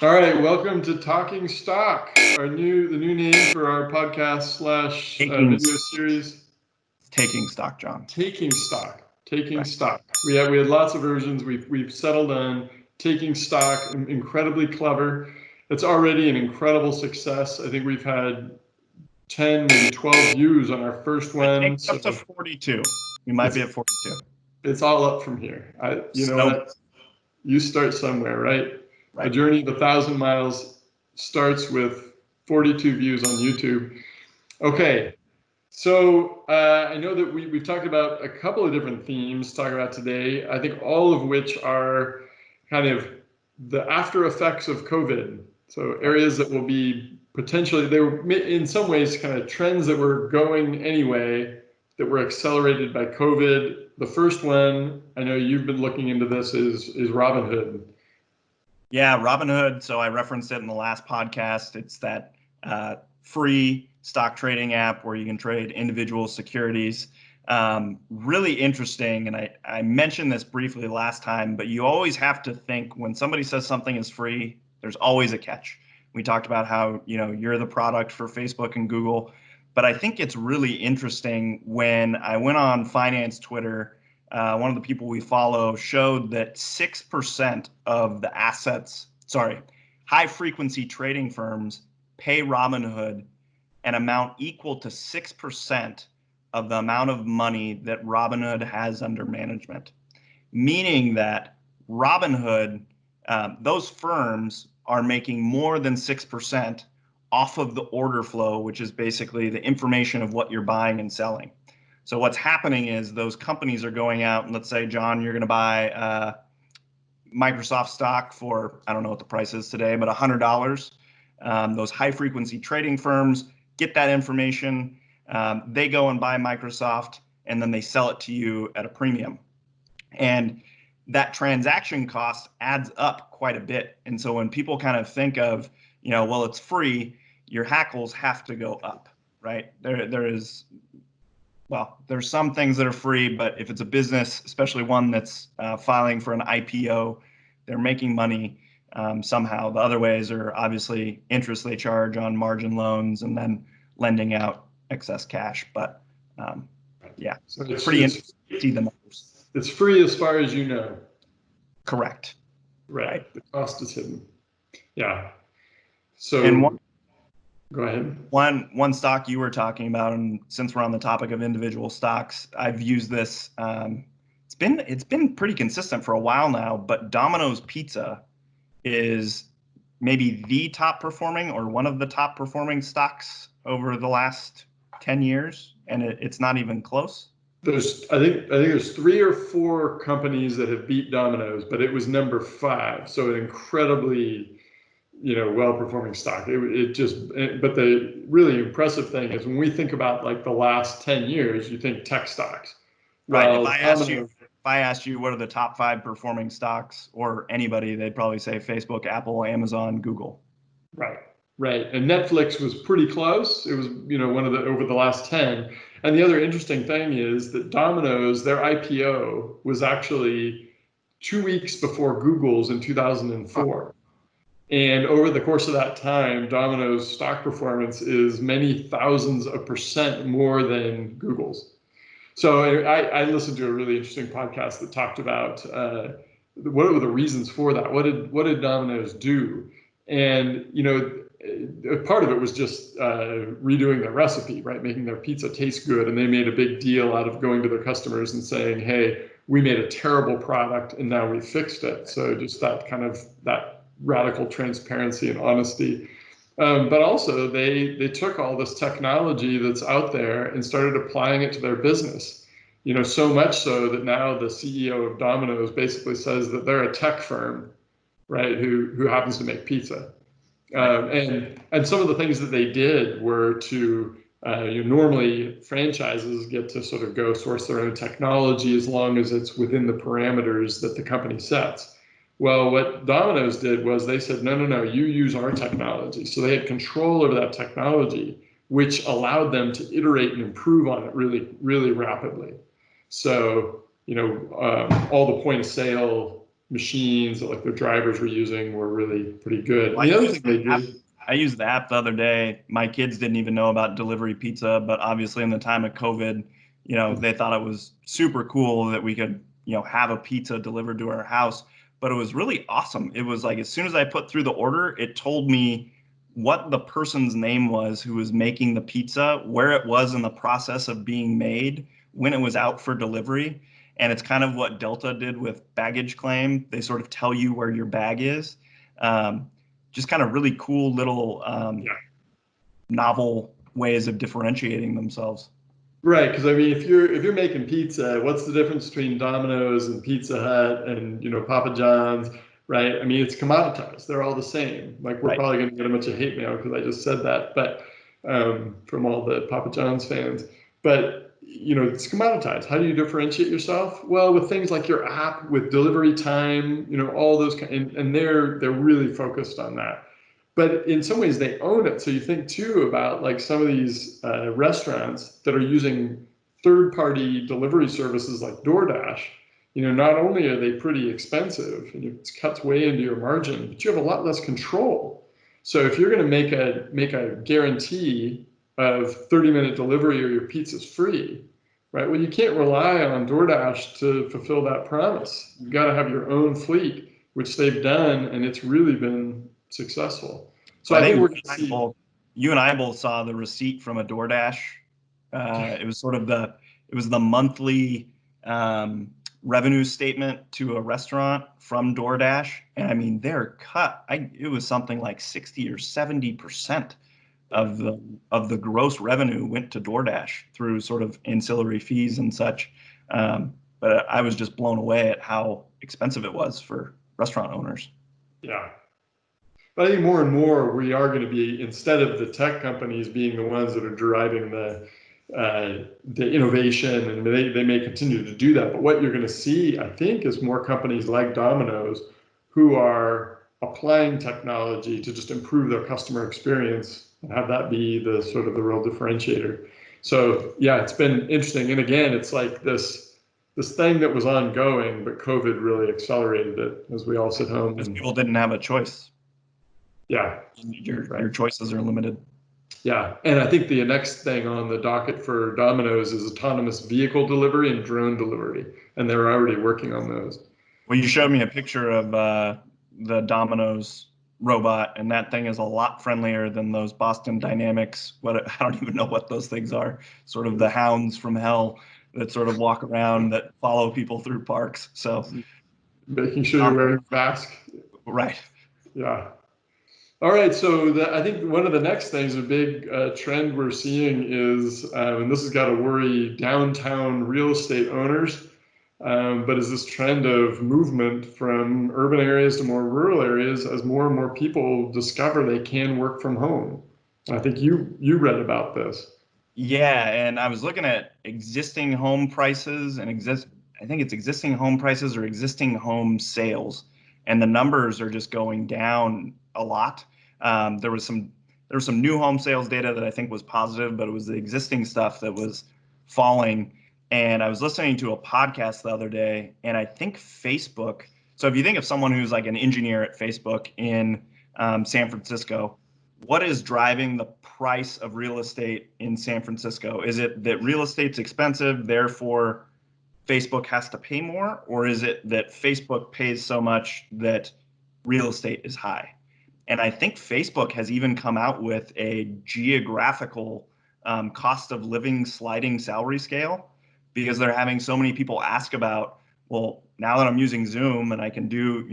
All right, welcome to Talking Stock, the new name for our podcast slash video series. Taking Stock, John. Taking Stock. We had lots of versions. We've settled on Taking Stock. Incredibly clever. It's already an incredible success. I think we've had 10, maybe 12 views on our first one. Up to 42. We might be at 42. It's all up from here. You know what? You start somewhere, right? A journey of 1,000 miles starts with 42 views on YouTube. Okay, so I know that we've talked about a couple of different themes to talk about today. I think all of which are kind of the after effects of COVID. So areas that will be potentially, they were in some ways kind of trends that were going anyway, that were accelerated by COVID. The first one, I know you've been looking into this, is Robinhood. Yeah, Robinhood. So I referenced it in the last podcast. It's that free stock trading app where you can trade individual securities. Really interesting. And I mentioned this briefly last time, but you always have to think when somebody says something is free, there's always a catch. We talked about how, you're the product for Facebook and Google, but I think it's really interesting when I went on finance Twitter. One of the people we follow showed that 6% of the high frequency trading firms pay Robinhood an amount equal to 6% of the amount of money that Robinhood has under management. Meaning that Robinhood, those firms are making more than 6% off of the order flow, which is basically the information of what you're buying and selling. So what's happening is those companies are going out and let's say, John, you're going to buy Microsoft stock for, I don't know what the price is today, but $100. Those high frequency trading firms get that information. They go and buy Microsoft and then they sell it to you at a premium. And that transaction cost adds up quite a bit. And so when people kind of think of, well, it's free, your hackles have to go up, right? There's some things that are free, but if it's a business, especially one that's filing for an IPO, they're making money somehow. The other ways are obviously interest they charge on margin loans and then lending out excess cash. But so it's pretty interesting to see the numbers. It's free as far as you know. Correct. Right. The cost is hidden. Yeah. So. Go ahead. One stock you were talking about, and since we're on the topic of individual stocks, I've used this. It's been pretty consistent for a while now, but Domino's Pizza is maybe the top performing or one of the top performing stocks over the last 10 years, and it's not even close. I think there's 3 or 4 companies that have beat Domino's, but it was number 5. So an incredibly well-performing stock. But the really impressive thing is when we think about like the last 10 years, you think tech stocks. Right. Well, if I asked you what are the top 5 performing stocks or anybody, they'd probably say Facebook, Apple, Amazon, Google. Right. And Netflix was pretty close. It was, one of the over the last 10. And the other interesting thing is that Domino's, their IPO was actually 2 weeks before Google's in 2004. And over the course of that time, Domino's stock performance is many thousands of % more than Google's. So I listened to a really interesting podcast that talked about what were the reasons for that. What did Domino's do? And part of it was just redoing their recipe, right? Making their pizza taste good. And they made a big deal out of going to their customers and saying, "Hey, we made a terrible product, and now we fixed it." So just that radical transparency and honesty. But also they took all this technology that's out there and started applying it to their business. So much so that now the CEO of Domino's basically says that they're a tech firm, right? Who happens to make pizza. And some of the things that they did were to normally franchises get to sort of go source their own technology as long as it's within the parameters that the company sets. Well, what Domino's did was they said, no, you use our technology. So they had control over that technology, which allowed them to iterate and improve on it really, really rapidly. So, all the point of sale machines that like their drivers were using were really pretty good. And the other thing they did, I used the app the other day. My kids didn't even know about delivery pizza, but obviously in the time of COVID, they thought it was super cool that we could, have a pizza delivered to our house. But it was really awesome. It was like as soon as I put through the order, it told me what the person's name was who was making the pizza, where it was in the process of being made, when it was out for delivery. And it's kind of what Delta did with baggage claim. They sort of tell you where your bag is. Just kind of really cool little novel ways of differentiating themselves. Right, because I mean, if you're making pizza, what's the difference between Domino's and Pizza Hut and Papa John's, right? I mean, it's commoditized. They're all the same. Like we're probably going to get a bunch of hate mail because I just said that, but from all the Papa John's fans. But it's commoditized. How do you differentiate yourself? Well, with things like your app, with delivery time, all those, and they're really focused on that. But in some ways they own it. So you think too about like some of these restaurants that are using third-party delivery services like DoorDash. Not only are they pretty expensive and it cuts way into your margin, but you have a lot less control. So if you're going to make a guarantee of 30-minute delivery or your pizza's free, right? Well, you can't rely on DoorDash to fulfill that promise. You've got to have your own fleet, which they've done, and it's really been successful. So I think we're going to see. You and I both saw the receipt from a DoorDash. It was sort of the monthly revenue statement to a restaurant from DoorDash, and I mean their cut. It was something like 60 or 70% of the gross revenue went to DoorDash through sort of ancillary fees and such. But I was just blown away at how expensive it was for restaurant owners. Yeah. But I think more and more we are going to be, instead of the tech companies being the ones that are driving the innovation, and they may continue to do that. But what you're going to see, I think, is more companies like Domino's who are applying technology to just improve their customer experience and have that be the sort of the real differentiator. So yeah, it's been interesting. And again, it's like this thing that was ongoing, but COVID really accelerated it as we all sit home. Because people didn't have a choice. Yeah. Your choices are limited. Yeah. And I think the next thing on the docket for Domino's is autonomous vehicle delivery and drone delivery. And they're already working on those. Well, you showed me a picture of the Domino's robot, and that thing is a lot friendlier than those Boston Dynamics. I don't even know what those things are. Sort of the hounds from hell that sort of walk around that follow people through parks. So making sure you're wearing a mask. Right. Yeah. All right, so I think one of the next things, a big trend we're seeing is, and this has got to worry downtown real estate owners, but is this trend of movement from urban areas to more rural areas as more and more people discover they can work from home. I think you read about this. Yeah, and I was looking at existing home prices and I think it's existing home prices or existing home sales, and the numbers are just going down a lot. There was some new home sales data that I think was positive, but it was the existing stuff that was falling. And I was listening to a podcast the other day, and I think Facebook. So if you think of someone who's like an engineer at Facebook in San Francisco, what is driving the price of real estate in San Francisco? Is it that real estate's expensive, therefore Facebook has to pay more? Or is it that Facebook pays so much that real estate is high? And I think Facebook has even come out with a geographical cost of living sliding salary scale, because they're having so many people ask about, well, now that I'm using Zoom and I can do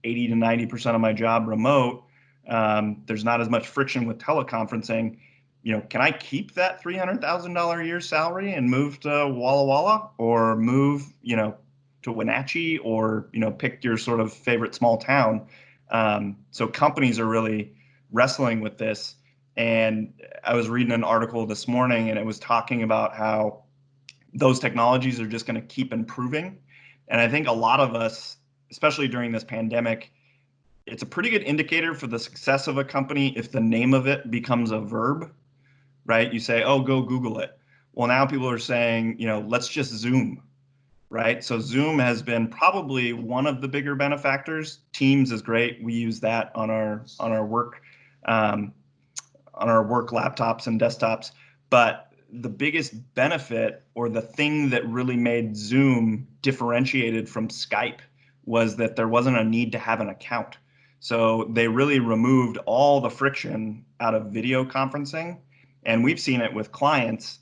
80 to 90% of my job remote, there's not as much friction with teleconferencing. Can I keep that $300,000 a year salary and move to Walla Walla, or move to Wenatchee, or pick your sort of favorite small town? So companies are really wrestling with this. And I was reading an article this morning, and it was talking about how those technologies are just going to keep improving. And I think a lot of us, especially during this pandemic, it's a pretty good indicator for the success of a company if the name of it becomes a verb, right? You say, oh, go Google it. Well, now people are saying, let's just Zoom, right? So Zoom has been probably one of the bigger benefactors. Teams is great. We use that on our work laptops and desktops. But the biggest benefit, or the thing that really made Zoom differentiated from Skype, was that there wasn't a need to have an account. So they really removed all the friction out of video conferencing. And we've seen it with clients.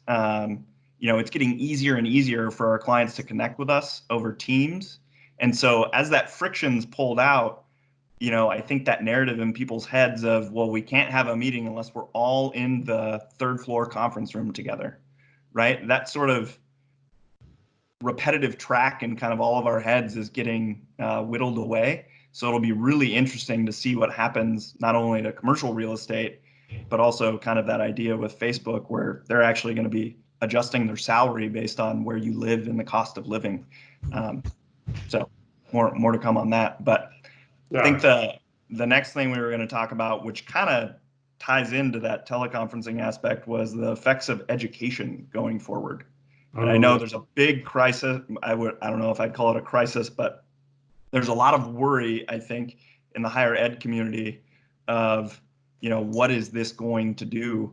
It's getting easier and easier for our clients to connect with us over Teams. And so as that friction's pulled out, I think that narrative in people's heads of, well, we can't have a meeting unless we're all in the third floor conference room together, right? That sort of repetitive track in kind of all of our heads is getting whittled away. So it'll be really interesting to see what happens, not only to commercial real estate, but also kind of that idea with Facebook, where they're actually going to be adjusting their salary based on where you live and the cost of living. So more to come on that. But yeah. I think the next thing we were going to talk about, which kind of ties into that teleconferencing aspect, was the effects of education going forward. And I know there's a big crisis. I don't know if I'd call it a crisis, but there's a lot of worry, I think, in the higher ed community of, what is this going to do?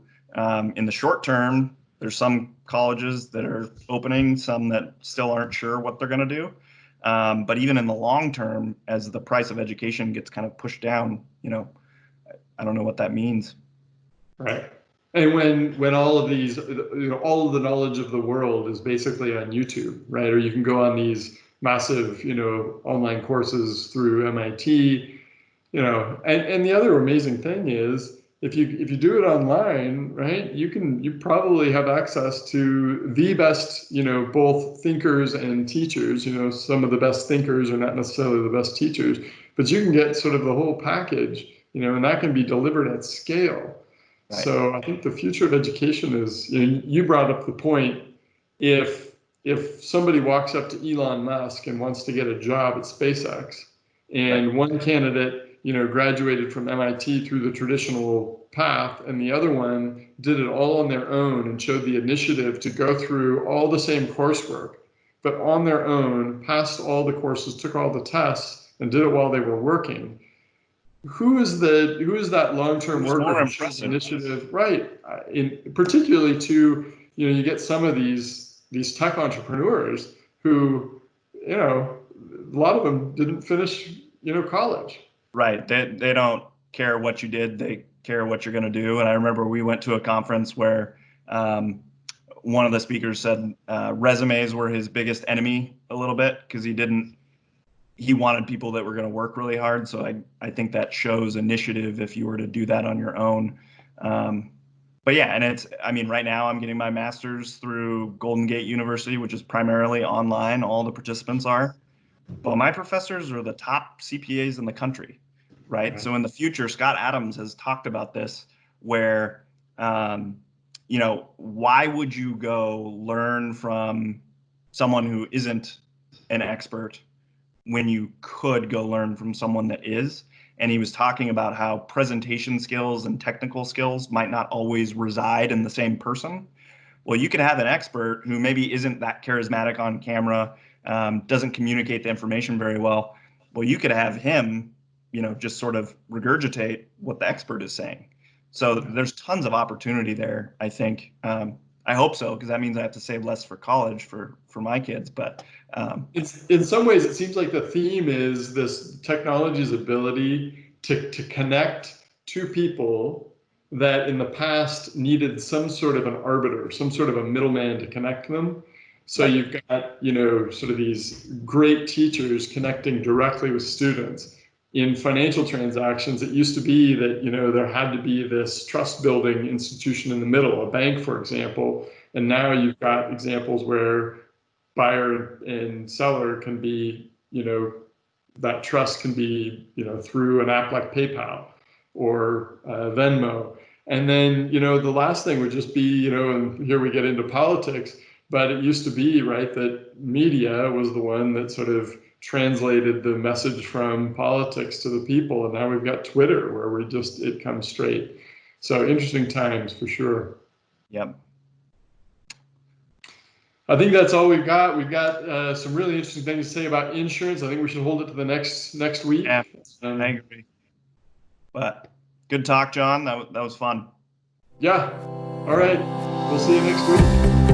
In the short term, there's some colleges that are opening, some that still aren't sure what they're going to do. But even in the long term, as the price of education gets kind of pushed down, I don't know what that means. Right. And when all of these, all of the knowledge of the world is basically on YouTube, right? Or you can go on these massive, online courses through MIT, and the other amazing thing is, if you do it online, right, you probably have access to the best, both thinkers and teachers. Some of the best thinkers are not necessarily the best teachers, but you can get sort of the whole package, and that can be delivered at scale. Right. So I think the future of education is, you brought up the point, if somebody walks up to Elon Musk and wants to get a job at SpaceX, and right. One candidate graduated from MIT through the traditional path, and the other one did it all on their own and showed the initiative to go through all the same coursework, but on their own, passed all the courses, took all the tests, and did it while they were working. Who is that long-term worker who shows initiative, right? Particularly to, you get some of these tech entrepreneurs who, a lot of them didn't finish, college. Right. They don't care what you did. They care what you're going to do. And I remember we went to a conference where one of the speakers said resumes were his biggest enemy a little bit, because he wanted people that were going to work really hard. So I think that shows initiative if you were to do that on your own. But yeah, and right now I'm getting my master's through Golden Gate University, which is primarily online. All the participants are. But my professors are the top CPAs in the country, right? Mm-hmm. So in the future, Scott Adams has talked about this, where, why would you go learn from someone who isn't an expert when you could go learn from someone that is? And he was talking about how presentation skills and technical skills might not always reside in the same person. Well, you could have an expert who maybe isn't that charismatic on camera, doesn't communicate the information very well. Well, you could have him, just sort of regurgitate what the expert is saying. So there's tons of opportunity there, I think. I hope so, because that means I have to save less for college for my kids. But it's, in some ways, it seems like the theme is this technology's ability to connect two people that in the past needed some sort of an arbiter, some sort of a middleman to connect them. So right. You've got, sort of these great teachers connecting directly with students. In financial transactions, it used to be that, there had to be this trust building institution in the middle, a bank, for example. And now you've got examples where buyer and seller can be, that trust can be, through an app like PayPal or Venmo. And then, the last thing would just be, and here we get into politics, but it used to be, right, that media was the one that sort of translated the message from politics to the people. And now we've got Twitter, where it comes straight. So interesting times for sure. Yep. I think that's all we've got. We've got some really interesting things to say about insurance. I think we should hold it to the next week. Yeah, I agree. But good talk, John. That was fun. Yeah. All right. We'll see you next week.